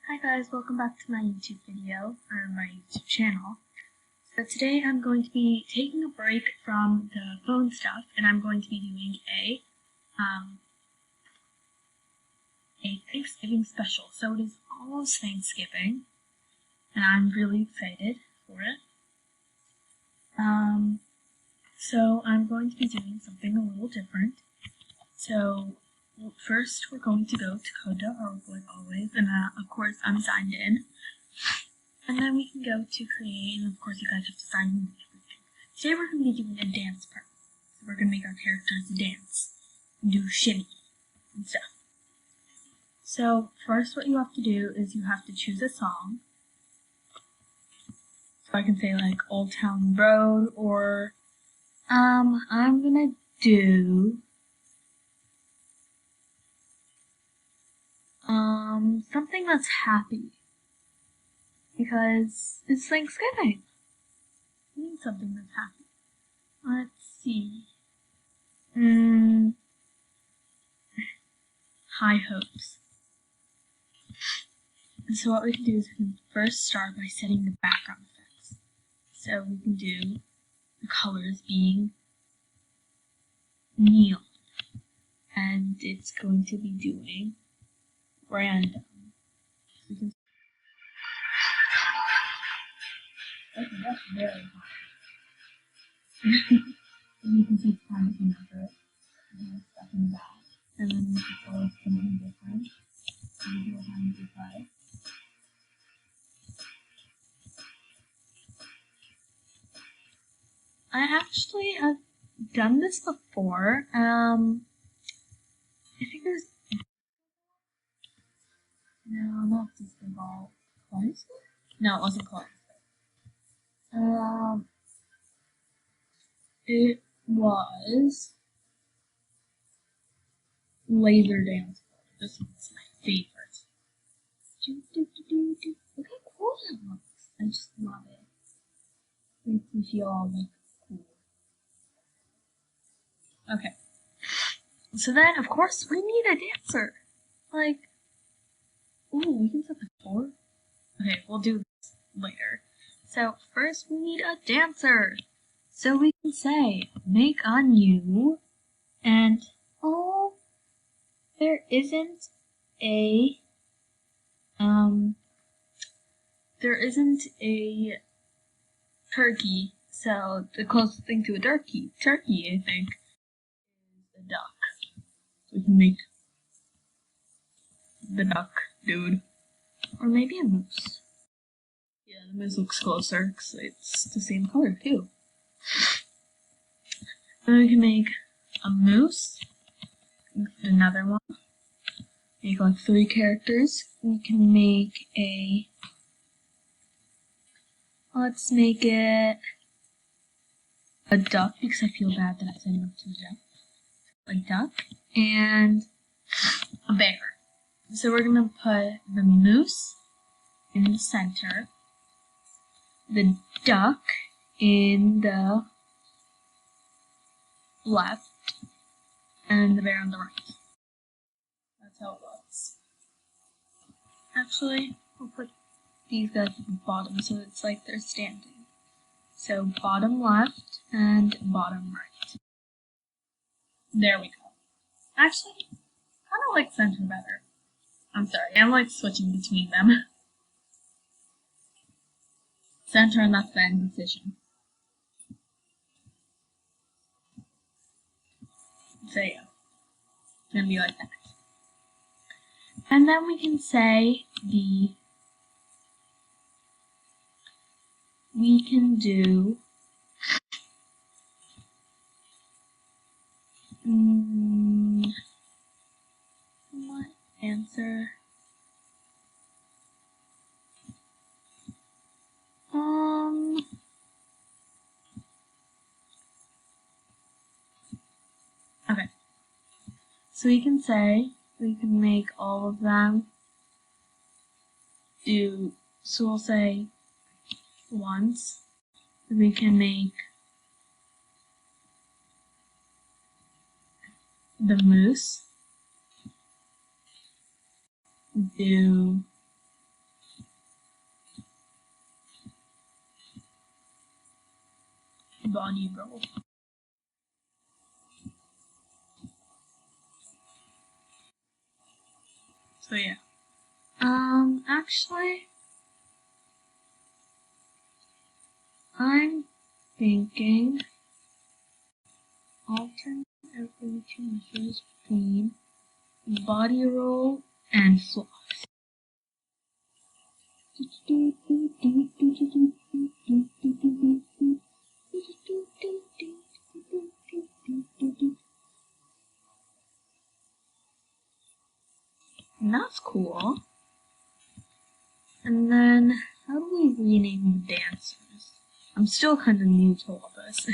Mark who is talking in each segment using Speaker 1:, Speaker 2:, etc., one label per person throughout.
Speaker 1: Hi guys, welcome back to my YouTube video, or my YouTube channel. So today I'm going to be taking a break from the phone stuff, and I'm going to be doing a Thanksgiving special. So it is almost Thanksgiving, and I'm really excited for it. So I'm going to be doing something a little different. So first we're going to go to Code.org like always, and of course I'm signed in. And then we can go to create, and of course you guys have to sign in and everything. Today we're going to be doing a dance part. So we're going to make our characters dance, and do shimmy, and stuff. So first what you have to do is you have to choose a song. So I can say like Old Town Road, or I'm going to do something that's happy. Because it's Thanksgiving. I need something that's happy. Let's see. High hopes. And so what we can do is we can first start by setting the background effects. So we can do the colors being neon. And it's going to be doing random. So we can okay, that's very high. And you can see the time to measure it. And stuff in the back. And then the colors can be different. So you do 105. I actually have done this before. I think it was not Disco Ball. Clones? No, it wasn't Clones. It was Laser Dance. This one's my favorite. Look how cool that looks. I just love it. Makes me feel all like cool. Okay. So then, of course, we need a dancer. Like, ooh, we can set the floor. Okay, we'll do this later. So first we need a dancer. So we can say, make a new, and oh, there isn't a turkey. So the closest thing to a turkey, I think, is a duck. So we can make the duck dude, or maybe a moose. Yeah, the moose looks closer because it's the same color too. Then we can make a moose, another one. Make like 3 characters. We can make let's make it a duck because I feel bad that I said no to the duck. A duck and a bear. So we're gonna put the moose in the center, the duck in the left, and the bear on the right. That's how it looks. Actually, we'll put these guys at the bottom so it's like they're standing. So bottom left and bottom right. There we go. Actually, I kind of like center better. I'm sorry, I like switching between them. Center, and that's the end decision. So yeah, it's gonna be like that. And then we can say we can do what answer? Okay. So we can say, we can make all of them do, so we'll say once, we can make the moose do body roll. So yeah. Actually, I'm thinking alternate every 2 measures between body roll and floss. And that's cool. And then, how do we rename the dancers? I'm still kind of new to all this.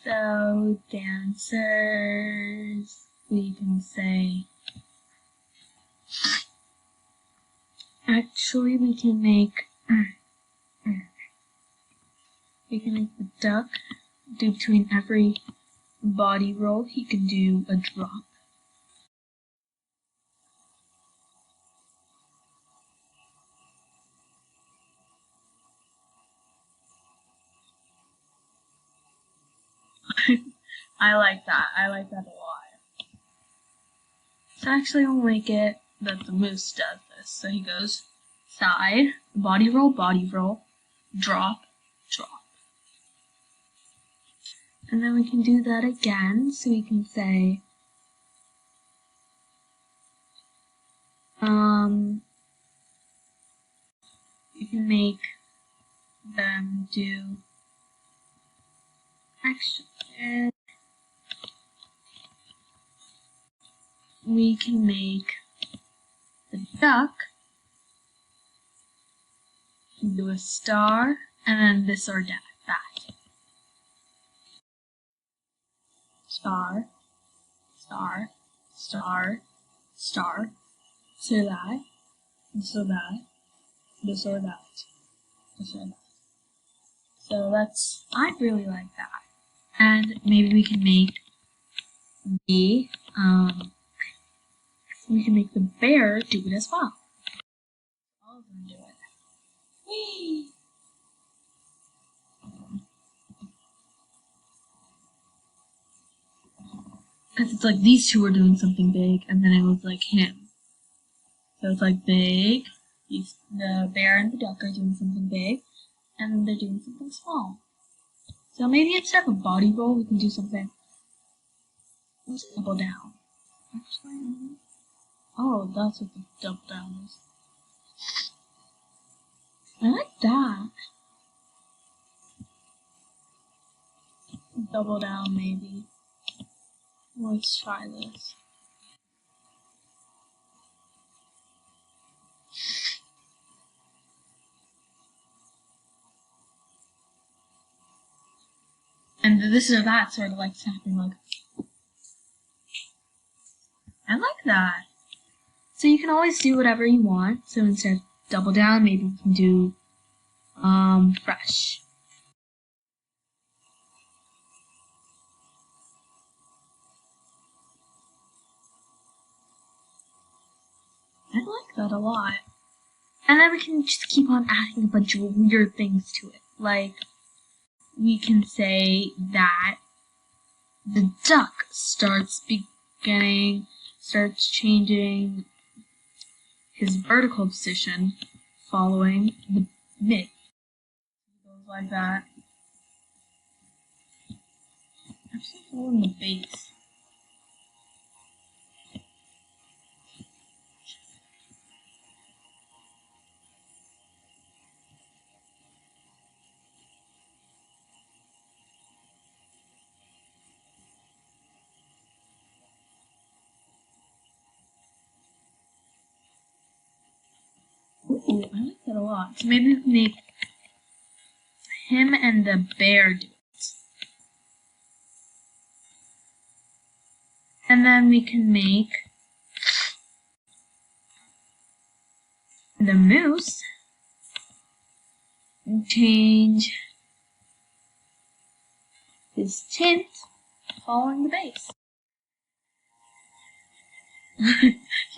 Speaker 1: So, dancers, we can say, actually we can make the duck do between every body roll, he can do a drop. I like that a lot. So actually we'll make it that the moose does this. So he goes side, body roll, drop, drop. And then we can do that again, so we can say, you can make them do, actually, we can make the duck do a star, and then this or that. Star, star, star, star, so that, so that, this or that, this or that. So that's, I really like that. And maybe we can make the, we can make the bear do it as well. All of them do it. Whee! Because it's like these two are doing something big, and then it was like him. So it's like big, the bear and the duck are doing something big, and then they're doing something small. So maybe instead of a body roll, we can do something. Let's double down. Actually, oh, that's what the double down is. I like that. Double down, maybe. Let's try this. And this or that sort of like snapping, like. I like that. So you can always do whatever you want. So instead of double down, maybe we can do fresh. I like that a lot. And then we can just keep on adding a bunch of weird things to it. Like, we can say that the duck starts changing his vertical position following the mid. It goes like that. Actually following the base. Ooh, I like that a lot. So maybe we can make him and the bear do it. And then we can make the moose change his tint following the base.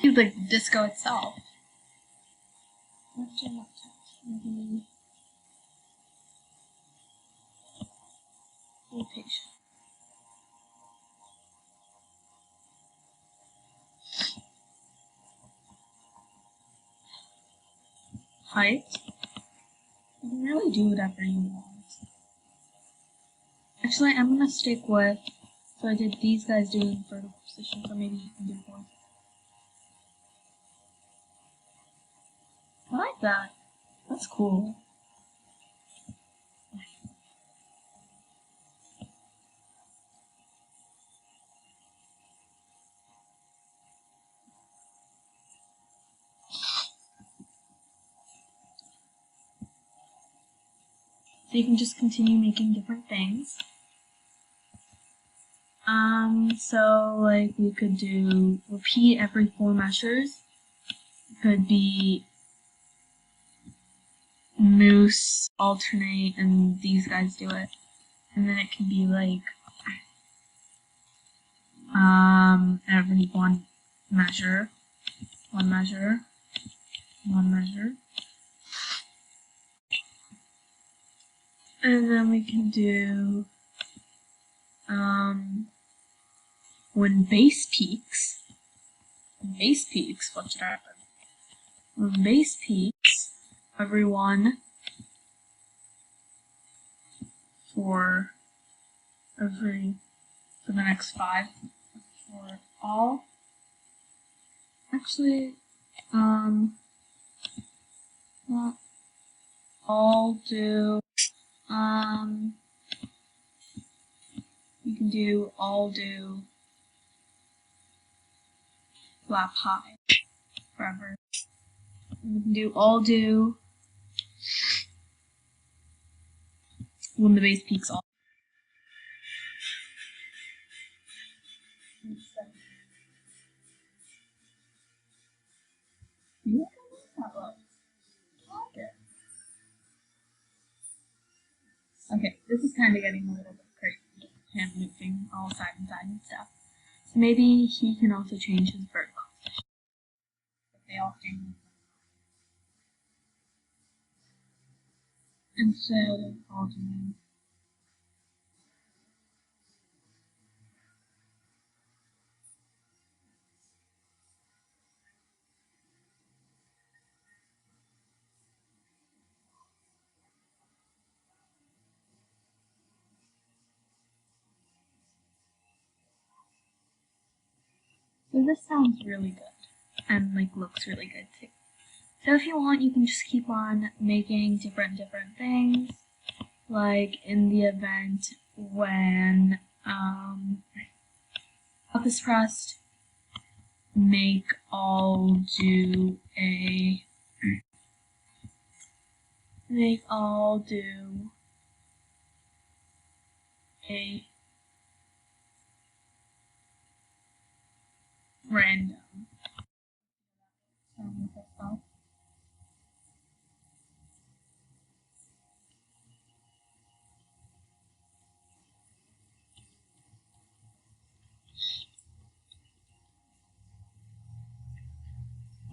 Speaker 1: He's like the disco itself. rotation. Height. You can really do whatever you want. Actually, I'm gonna stick with, so I did these guys doing vertical position, so maybe you can do horizontal. I like that. That's cool. So you can just continue making different things. So like we could do repeat every 4 measures. It could be moose, alternate, and these guys do it. And then it can be like every one measure. And then we can do when base peaks, what should happen? When base peaks, every one for the next 5 for all. Actually, well, all do, you can do all do flap high forever. You can do all do when the base peaks all. Yeah, that looks. Okay, this is kind of getting a little bit crazy. Him moving all side and side and stuff. So maybe he can also change his vertical position. If they all stay instead of all doing. So this sounds really good and like looks really good too. So if you want, you can just keep on making different things. Like in the event when up is pressed, make all do a random.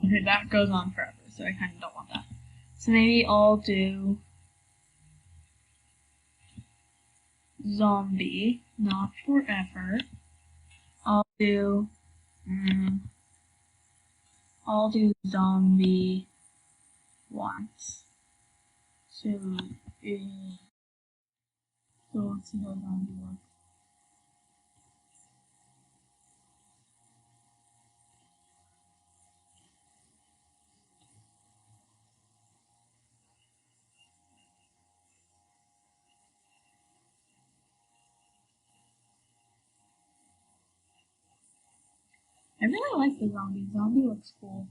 Speaker 1: Okay, that goes on forever, so I kind of don't want that. So maybe I'll do zombie, not forever. I'll do zombie once. So let's see how zombie works. I really like the zombie. Zombie looks cool.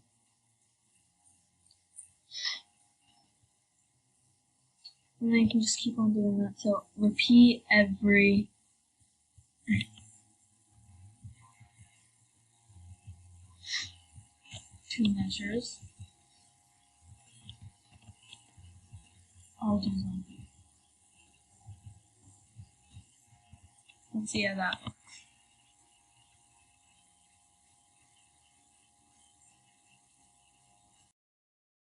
Speaker 1: And then you can just keep on doing that. So repeat every 2 measures. I'll do zombie. Let's see how that looks.